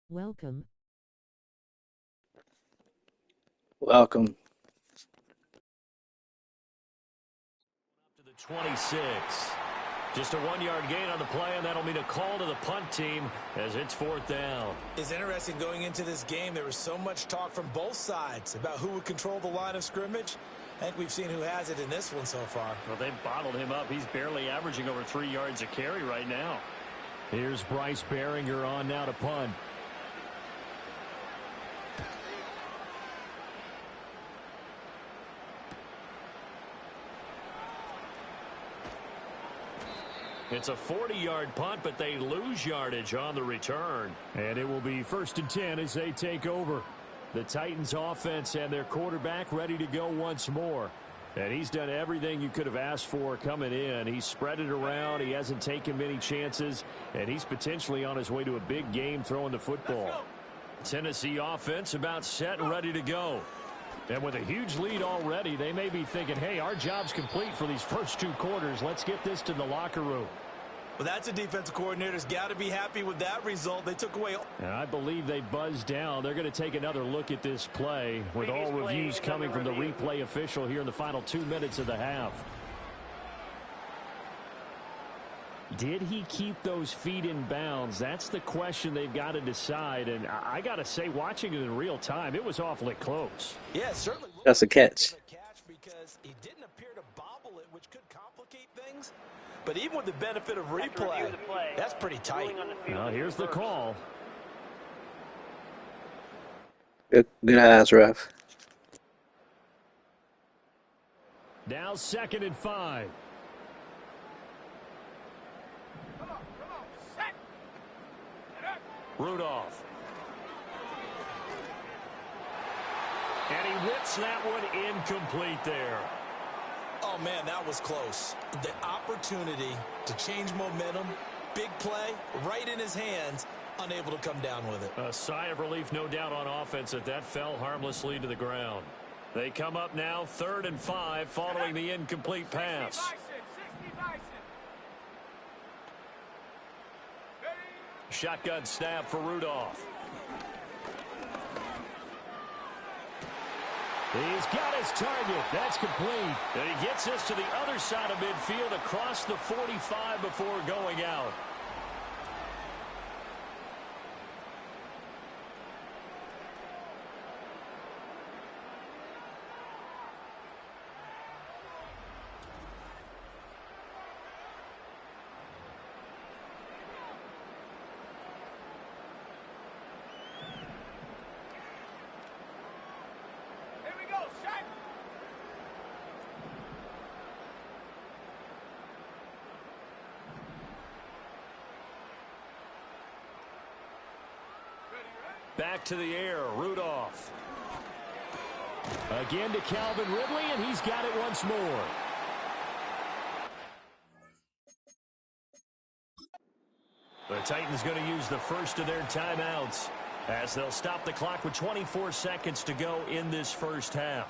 Welcome. Welcome. To the 26. Just a 1-yard gain on the play, and that'll mean a call to the punt team as it's 4th down. It's interesting going into this game. There was so much talk from both sides about who would control the line of scrimmage. I think we've seen who has it in this one so far. Well, they've bottled him up. He's barely averaging over 3 yards a carry right now. Here's Bryce Baringer on now to punt. It's a 40-yard punt, but they lose yardage on the return. And it will be 1st and 10 as they take over. The Titans offense and their quarterback ready to go once more. And he's done everything you could have asked for coming in. He's spread it around. He hasn't taken many chances. And he's potentially on his way to a big game throwing the football. Tennessee offense about set and ready to go. And with a huge lead already, they may be thinking, hey, our job's complete for these first 2 quarters. Let's get this to the locker room. Well, that's a defensive coordinator's got to be happy with that result. They took away. And I believe they buzzed down. They're going to take another look at this play with all reviews coming from the replay official here in the final 2 minutes of the half. Did he keep those feet in bounds? That's the question they've got to decide. And I got to say, watching it in real time, it was awfully close. Yeah, certainly. That's a catch. Because he didn't appear to bobble it, which could complicate things. But even with the benefit of replay, that's pretty tight. Well, here's the call. Good eyes, ref. Now 2nd and 5. Rudolph. And he whips that one incomplete there. Oh, man, that was close. The opportunity to change momentum, big play, right in his hands, unable to come down with it. A sigh of relief, no doubt, on offense that fell harmlessly to the ground. They come up now 3rd and 5 following the incomplete pass. Shotgun snap for Rudolph. He's got his target. That's complete. And he gets this to the other side of midfield across the 45 before going out. Back to the air, Rudolph. Again to Calvin Ridley, and he's got it once more. The Titans going to use the first of their timeouts as they'll stop the clock with 24 seconds to go in this first half.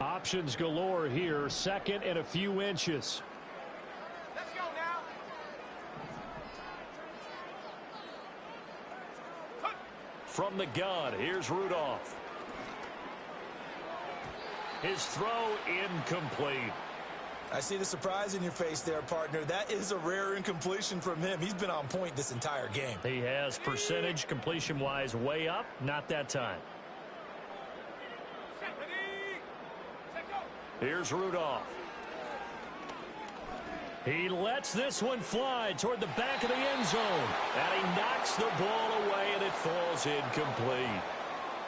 Options galore here, 2nd and a few inches. From the gun, here's Rudolph. His throw incomplete. I see the surprise in your face there, partner. That is a rare incompletion from him. He's been on point this entire game. He has percentage completion-wise way up, not that time. Here's Rudolph. He lets this one fly toward the back of the end zone. And he knocks the ball away, and it falls incomplete.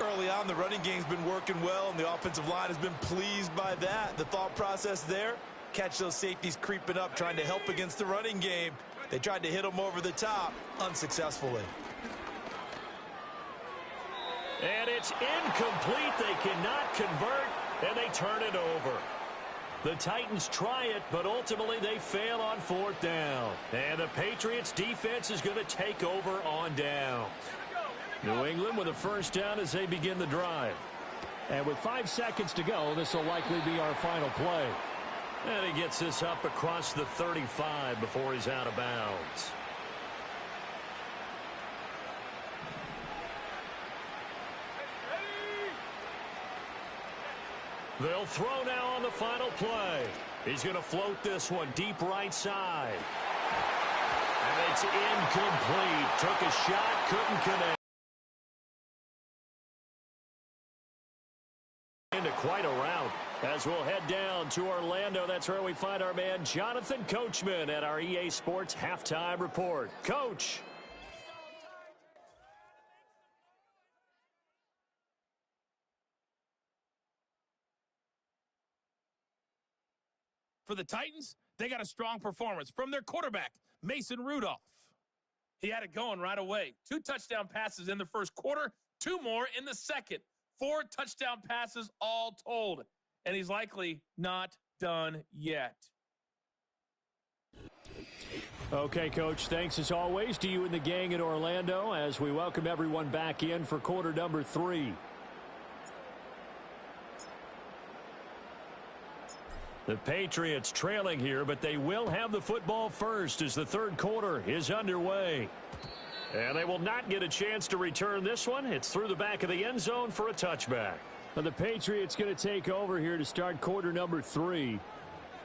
Early on, the running game's been working well, and the offensive line has been pleased by that. The thought process there, catch those safeties creeping up, trying to help against the running game. They tried to hit them over the top, unsuccessfully. And it's incomplete. They cannot convert, and they turn it over. The Titans try it, but ultimately they fail on 4th down. And the Patriots defense is going to take over on downs. New England with a first down as they begin the drive. And with 5 seconds to go, this will likely be our final play. And he gets this up across the 35 before he's out of bounds. They'll throw now on the final play. He's going to float this one deep right side. And it's incomplete. Took a shot, couldn't connect. Into quite a route as we'll head down to Orlando. That's where we find our man Jonathan Coachman at our EA Sports Halftime Report. Coach. For the Titans, they got a strong performance from their quarterback, Mason Rudolph. He had it going right away. 2 touchdown passes in the first quarter, 2 more in the second. 4 touchdown passes all told. And he's likely not done yet. Okay, Coach, thanks as always to you and the gang in Orlando as we welcome everyone back in for quarter number 3. The Patriots trailing here, but they will have the football first as the third quarter is underway. And they will not get a chance to return this one. It's through the back of the end zone for a touchback. And the Patriots going to take over here to start quarter number 3.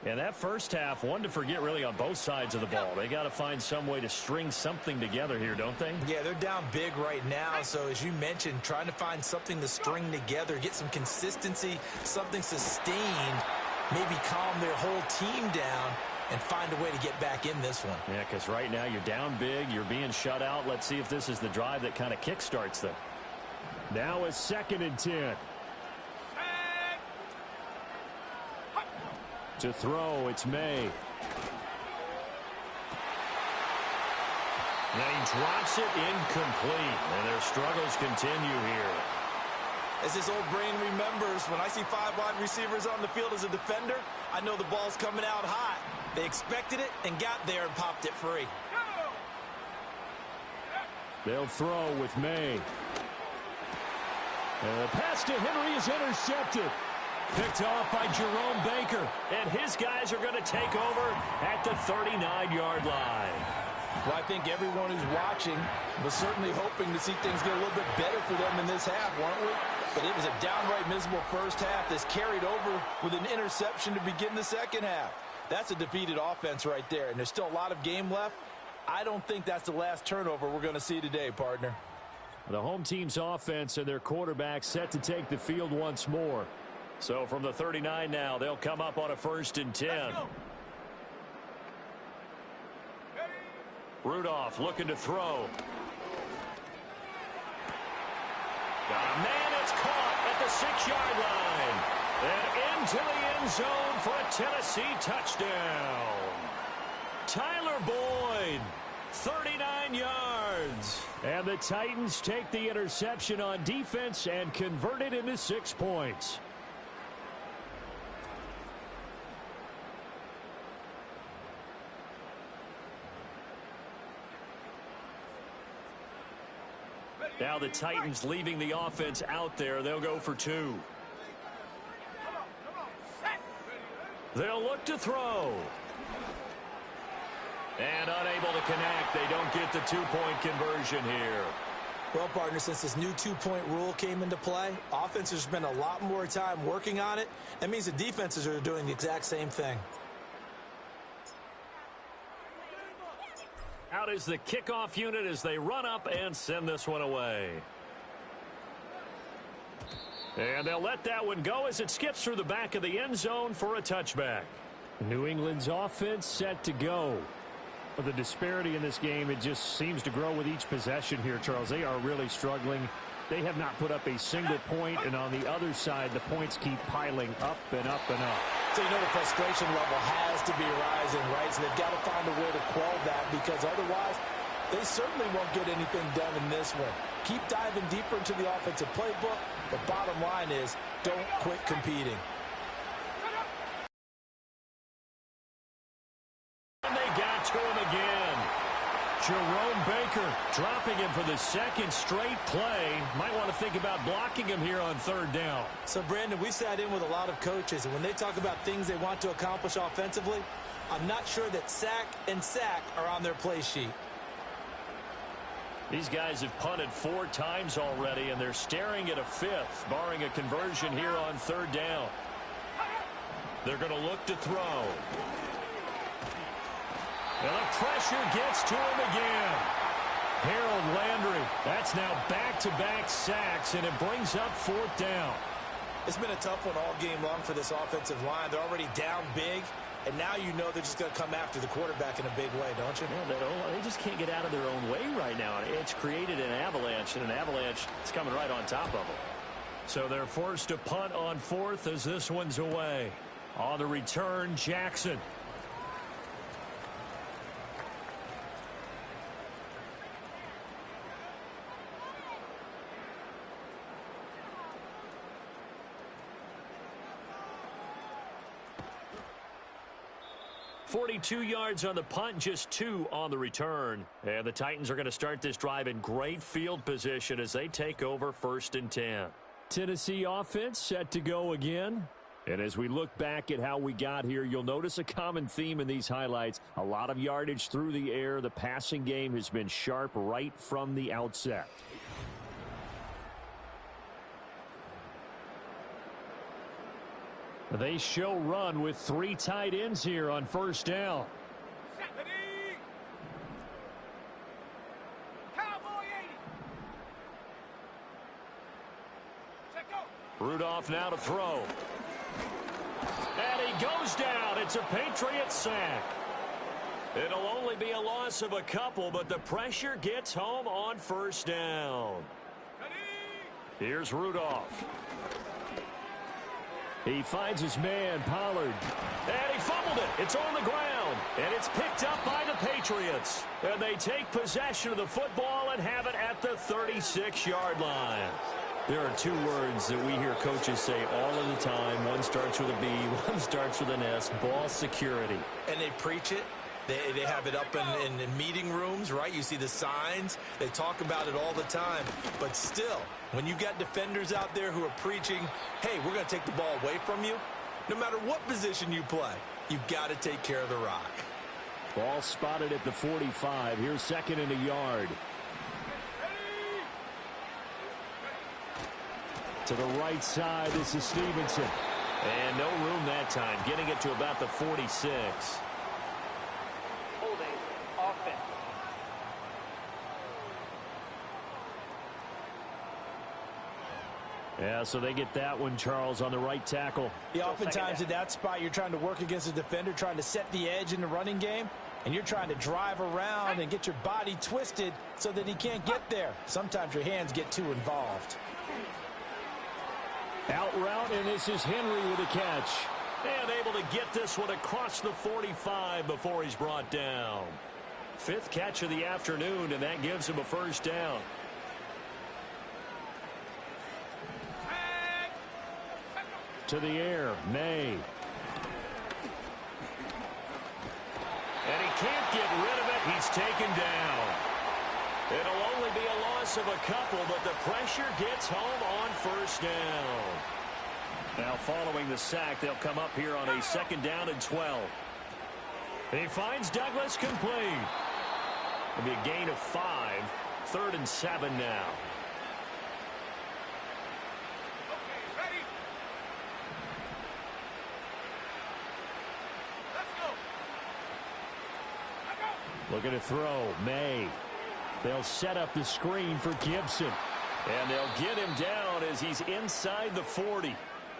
And that first half, one to forget really on both sides of the ball. They got to find some way to string something together here, don't they? Yeah, they're down big right now. So as you mentioned, trying to find something to string together, get some consistency, something sustained, maybe calm their whole team down and find a way to get back in this one. Yeah, because right now you're down big, you're being shut out. Let's see if this is the drive that kind of kickstarts them. Now it's 2nd and 10. To throw, it's May. Now he drops it incomplete, and their struggles continue here. As his old brain remembers, when I see 5 wide receivers on the field as a defender, I know the ball's coming out hot. They expected it and got there and popped it free. They'll throw with May. And the pass to Henry is intercepted. Picked off by Jerome Baker. And his guys are going to take over at the 39-yard line. Well, I think everyone who's watching was certainly hoping to see things get a little bit better for them in this half, weren't we? But it was a downright miserable first half that's carried over with an interception to begin the second half. That's a defeated offense right there, and there's still a lot of game left. I don't think that's the last turnover we're going to see today, partner. The home team's offense and their quarterback set to take the field once more. So from the 39 now, they'll come up on a 1st and 10. Rudolph looking to throw. Got a man, it's caught at the 6-yard line. And into the end zone for a Tennessee touchdown. Tyler Boyd, 39 yards. And the Titans take the interception on defense and convert it into 6 points. Now the Titans leaving the offense out there. They'll go for 2. They'll look to throw. And unable to connect. They don't get the 2-point conversion here. Well, partner, since this new 2-point rule came into play, offenses spend a lot more time working on it. That means the defenses are doing the exact same thing. Out is the kickoff unit as they run up and send this one away. And they'll let that one go as it skips through the back of the end zone for a touchback. New England's offense set to go. But the disparity in this game, it just seems to grow with each possession here, Charles. They are really struggling. They have not put up a single point, and on the other side, the points keep piling up and up and up. So you know the frustration level has to be rising, right? So they've got to find a way to quell that because otherwise they certainly won't get anything done in this one. Keep diving deeper into the offensive playbook. The bottom line is don't quit competing. And they got to him again. Jerome Baker dropping him for the second straight play. Might want to think about blocking him here on third down. So, Brandon, we sat in with a lot of coaches, and when they talk about things they want to accomplish offensively, I'm not sure that sack and sack are on their play sheet. These guys have punted 4 times already, and they're staring at a 5th, barring a conversion here on third down. They're going to look to throw. And the pressure gets to him again. Harold Landry, that's now back-to-back sacks, and it brings up 4th down. It's been a tough one all game long for this offensive line. They're already down big, and now you know they're just going to come after the quarterback in a big way, don't you? Yeah, they just can't get out of their own way right now. It's created an avalanche, and an avalanche is coming right on top of them. So they're forced to punt on 4th as this one's away. On the return, Jackson. .42 yards on the punt, just 2 on the return. And the Titans are going to start this drive in great field position as they take over 1st and 10. Tennessee offense set to go again. And as we look back at how we got here, you'll notice a common theme in these highlights. A lot of yardage through the air. The passing game has been sharp right from the outset. They show run with 3 tight ends here on 1st down. Rudolph now to throw. And he goes down. It's a Patriot sack. It'll only be a loss of a couple, but the pressure gets home on 1st down. Here's Rudolph. He finds his man, Pollard. And he fumbled it. It's on the ground. And it's picked up by the Patriots. And they take possession of the football and have it at the 36-yard line. There are 2 words that we hear coaches say all of the time. One starts with a B, one starts with an S. Ball security. And they preach it. They have it up in meeting rooms, right? You see the signs. They talk about it all the time. But still, when you got defenders out there who are preaching, hey, we're going to take the ball away from you, no matter what position you play, you've got to take care of the rock. Ball spotted at the 45. Here's 2nd and a yard. To the right side, this is Stevenson. And no room that time, getting it to about the 46. Yeah, so they get that one, Charles, on the right tackle. Yeah, oftentimes in that spot, you're trying to work against a defender, trying to set the edge in the running game, and you're trying to drive around and get your body twisted so that he can't get there. Sometimes your hands get too involved. Out route, and this is Henry with a catch. And able to get this one across the 45 before he's brought down. 5th catch of the afternoon, and that gives him a 1st down. To the air, May. And he can't get rid of it. He's taken down. It'll only be a loss of a couple, but the pressure gets home on 1st down. Now following the sack, they'll come up here on a 2nd down and 12. He finds Douglas complete. It'll be a gain of 5. 3rd and 7 now. Looking to throw, May. They'll set up the screen for Gibson. And they'll get him down as he's inside the 40.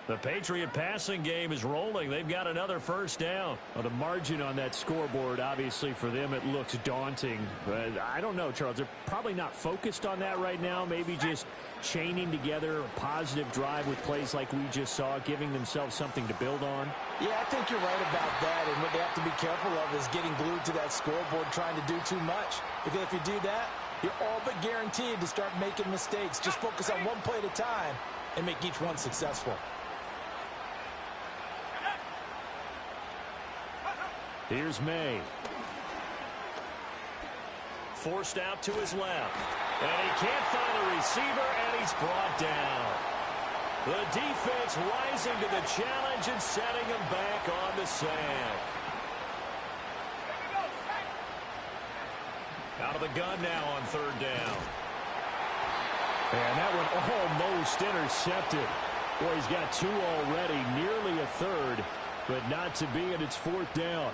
The Patriot passing game is rolling. They've got another 1st down. Well, the margin on that scoreboard, obviously, for them, it looks daunting. But I don't know, Charles. They're probably not focused on that right now. Maybe just chaining together a positive drive with plays like we just saw, giving themselves something to build on. Yeah, I think you're right about that. And what they have to be careful of is getting glued to that scoreboard, trying to do too much. Because if you do that, you're all but guaranteed to start making mistakes. Just focus on one play at a time and make each one successful. Here's May. forced out to his left. And he can't find a receiver, and he's brought down. The defense rising to the challenge and setting him back on the sack. Out of the gun now on third down. And that one almost intercepted. Boy, he's got two already, nearly a third, but not to be, and it's fourth down.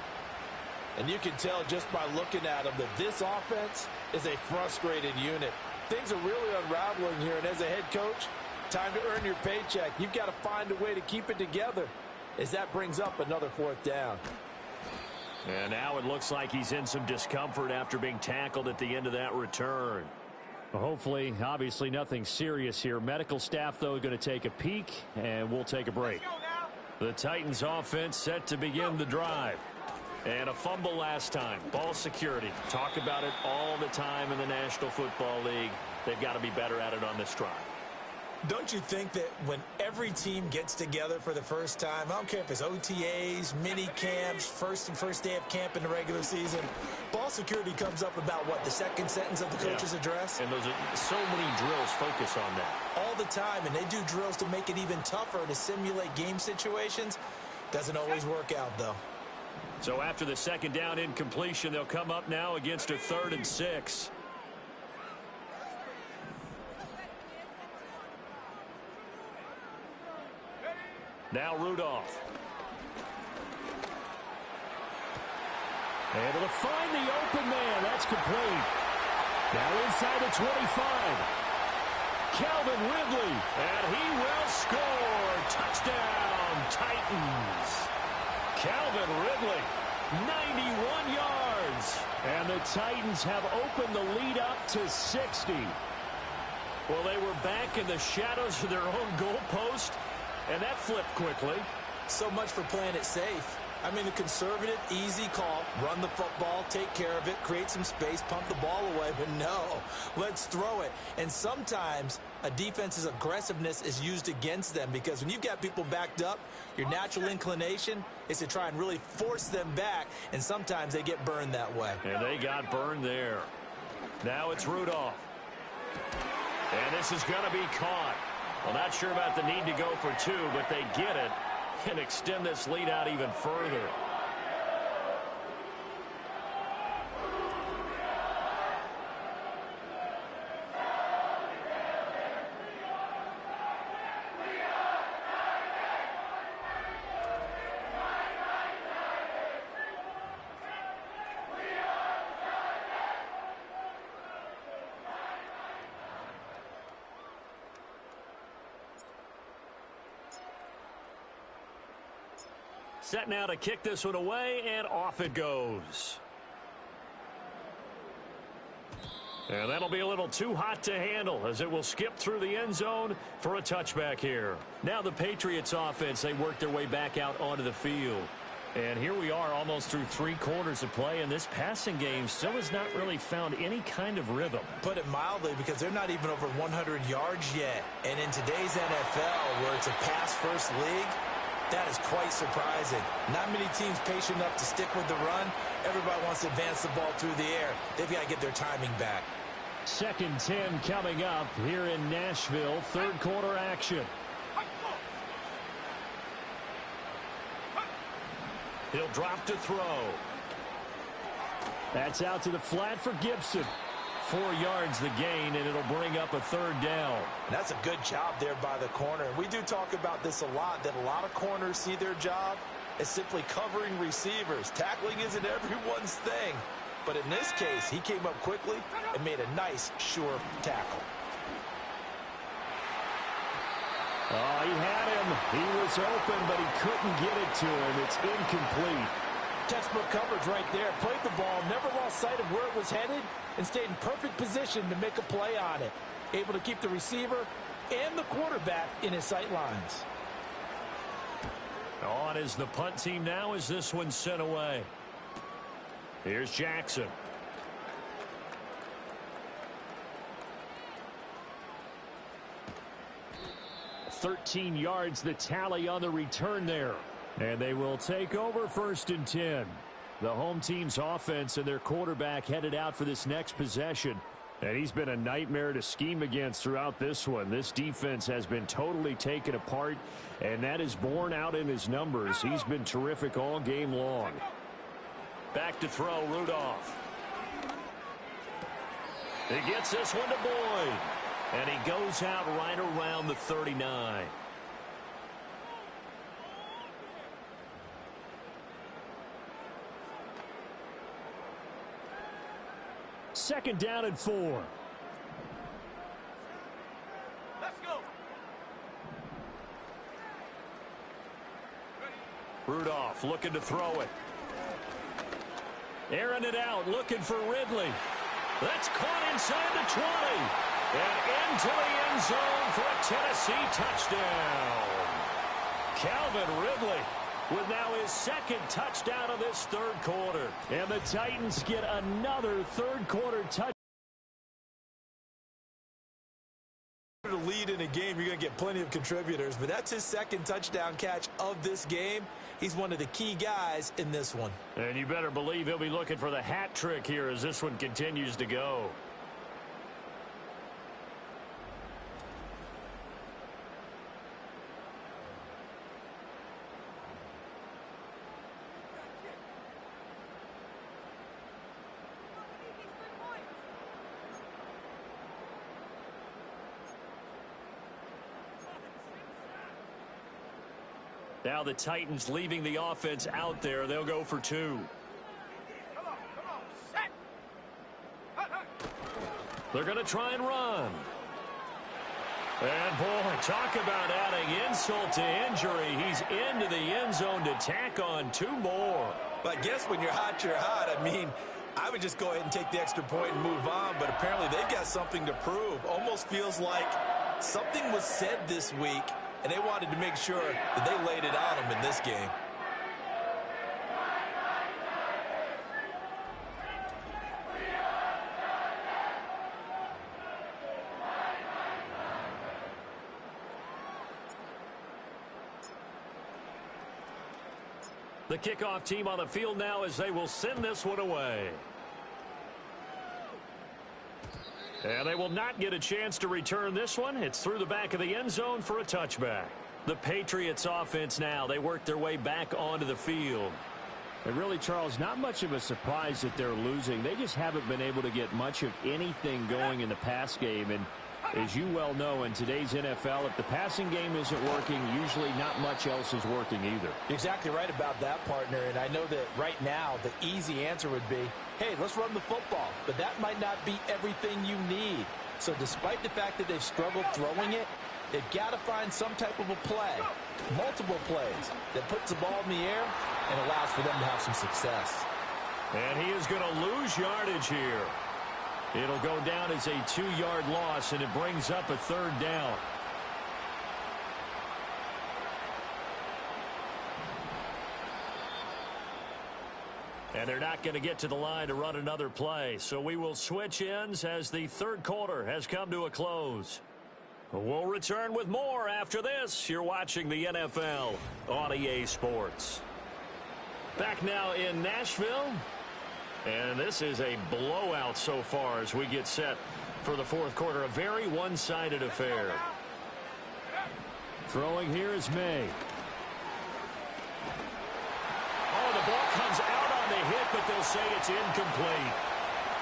And you can tell just by looking at them that this offense is a frustrated unit. Things are really unraveling here, and as a head coach, time to earn your paycheck. You've got to find a way to keep it together as that brings up another fourth down. And now it looks like he's in some discomfort after being tackled at the end of that return. Well, hopefully, obviously nothing serious here. Medical staff, though, going to take a peek, and we'll take a break. The Titans offense set to begin the drive. And a fumble last time. Ball security. Talk about it all the time in the National Football League. They've got to be better at it on this drive. Don't you think that when every team gets together for the first time, I don't care if it's OTAs, mini camps, first day of camp in the regular season, ball security comes up about, what, the second sentence of the coach's address? And those are so many drills focus on that. All the time, and they do drills to make it even tougher to simulate game situations. Doesn't always work out, though. So after the second down incompletion, they'll come up now against a 3rd and 6. Now Rudolph. Able to find the open man. That's complete. Now inside the 25. Calvin Ridley. And he will score. Touchdown, Titans. Calvin Ridley, 91 yards. And the Titans have opened the lead up to 60. Well, they were back in the shadows of their own goalpost, and that flipped quickly. So much for playing it safe. I mean, the conservative, easy call, run the football, take care of it, create some space, pump the ball away. But no, let's throw it. And sometimes a defense's aggressiveness is used against them because when you've got people backed up, your natural inclination is to try and really force them back, and sometimes they get burned that way. And they got burned there. Now it's Rudolph. And this is going to be caught. Well, not sure about the need to go for two, but they get it and extend this lead out even further. Set now to kick this one away, and off it goes. And that'll be a little too hot to handle as it will skip through the end zone for a touchback here. Now the Patriots offense, they work their way back out onto the field. And here we are almost through 3 quarters of play, and this passing game still has not really found any kind of rhythm. Put it mildly, because they're not even over 100 yards yet. And in today's NFL, where it's a pass-first league, that is quite surprising. Not many teams patient enough to stick with the run. Everybody wants to advance the ball through the air. They've got to get their timing back. 2nd and 10 coming up here in Nashville. 3rd quarter action. He'll drop to throw. That's out to the flat for Gibson. 4 yards the gain, and it'll bring up a 3rd down. And that's a good job there by the corner. And we do talk about this a lot, that a lot of corners see their job as simply covering receivers. Tackling isn't everyone's thing. But in this case, he came up quickly and made a nice, sure tackle. Oh, he had him. He was open, but he couldn't get it to him. It's incomplete. Textbook coverage right there. Played the ball, never lost sight of where it was headed, and stayed in perfect position to make a play on it. Able to keep the receiver and the quarterback in his sight lines. On is the punt team now as this one's sent away. Here's Jackson. $13 yards the tally on the return there. And they will take over 1st and 10. The home team's offense and their quarterback headed out for this next possession. And he's been a nightmare to scheme against throughout this one. This defense has been totally taken apart, and that is borne out in his numbers. He's been terrific all game long. Back to throw, Rudolph. He gets this one to Boyd. And he goes out right around the 39. Second down and 4. Let's go. Rudolph looking to throw it. Airing it out, looking for Ridley. That's caught inside the 20. And into the end zone for a Tennessee touchdown. Calvin Ridley with now his second touchdown of this third quarter. And the Titans get another third quarter touchdown. To lead in a game, you're going to get plenty of contributors, but that's his second touchdown catch of this game. He's one of the key guys in this one. And you better believe he'll be looking for the hat trick here as this one continues to go. Now the Titans leaving the offense out there. They'll go for 2. They're going to try and run. And, boy, talk about adding insult to injury. He's into the end zone to tack on 2 more. But I guess when you're hot, you're hot. I mean, I would just go ahead and take the extra point and move on, but apparently they've got something to prove. Almost feels like something was said this week, and they wanted to make sure that they laid it on them in this game. The kickoff team on the field now as they will send this one away. And they will not get a chance to return this one. It's through the back of the end zone for a touchback. The Patriots offense now, they work their way back onto the field. And really, Charles, not much of a surprise that they're losing. They just haven't been able to get much of anything going in the pass game. And as you well know, in today's NFL, if the passing game isn't working, usually not much else is working either. You're exactly right about that, partner. And I know that right now the easy answer would be, hey, let's run the football. But that might not be everything you need. So despite the fact that they've struggled throwing it, they've got to find some type of a play, multiple plays, that puts the ball in the air and allows for them to have some success. And he is going to lose yardage here. It'll go down as a 2-yard loss, and it brings up a third down. And they're not going to get to the line to run another play. So we will switch ends as the third quarter has come to a close. We'll return with more after this. You're watching the NFL on EA Sports. Back now in Nashville. And this is a blowout so far as we get set for the fourth quarter. A very one-sided affair. Throwing here is May. Oh, the ball comes out on the hit, but they'll say it's incomplete.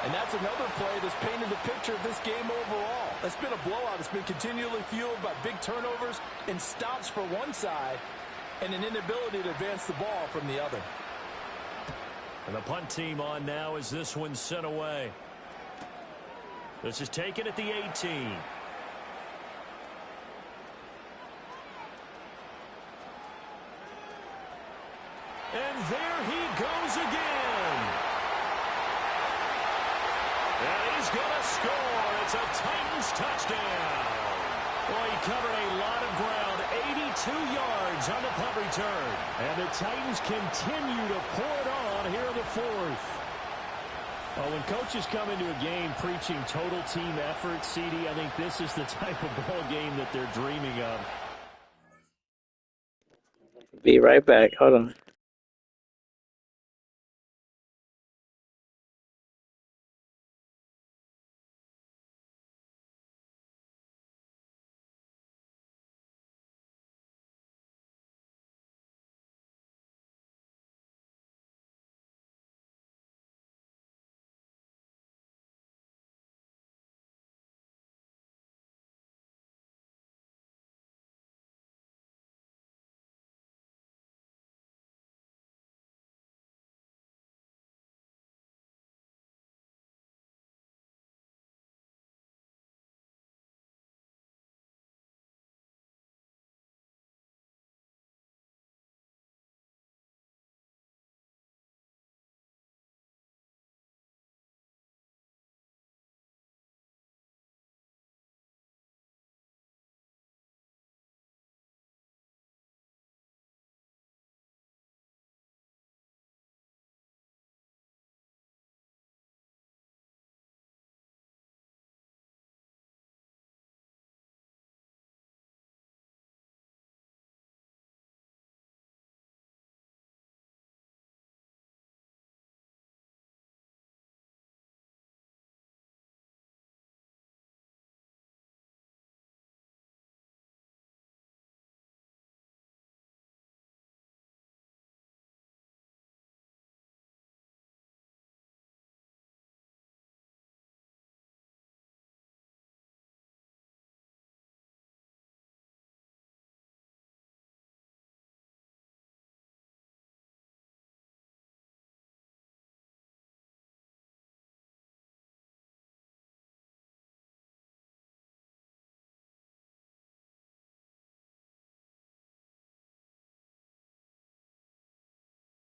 And that's another play that's painted the picture of this game overall. It's been a blowout. It's been continually fueled by big turnovers and stops for one side and an inability to advance the ball from the other. And the punt team on now as this one's sent away. This is taken at the 18. And there he goes again. And he's going to score. It's a Titans touchdown. Well, he covered a lot of ground, 82 yards on the punt return. And the Titans continue to pour it on here in the fourth. Well, when coaches come into a game preaching total team effort, CD, I think this is the type of ball game that they're dreaming of. Be right back. Hold on.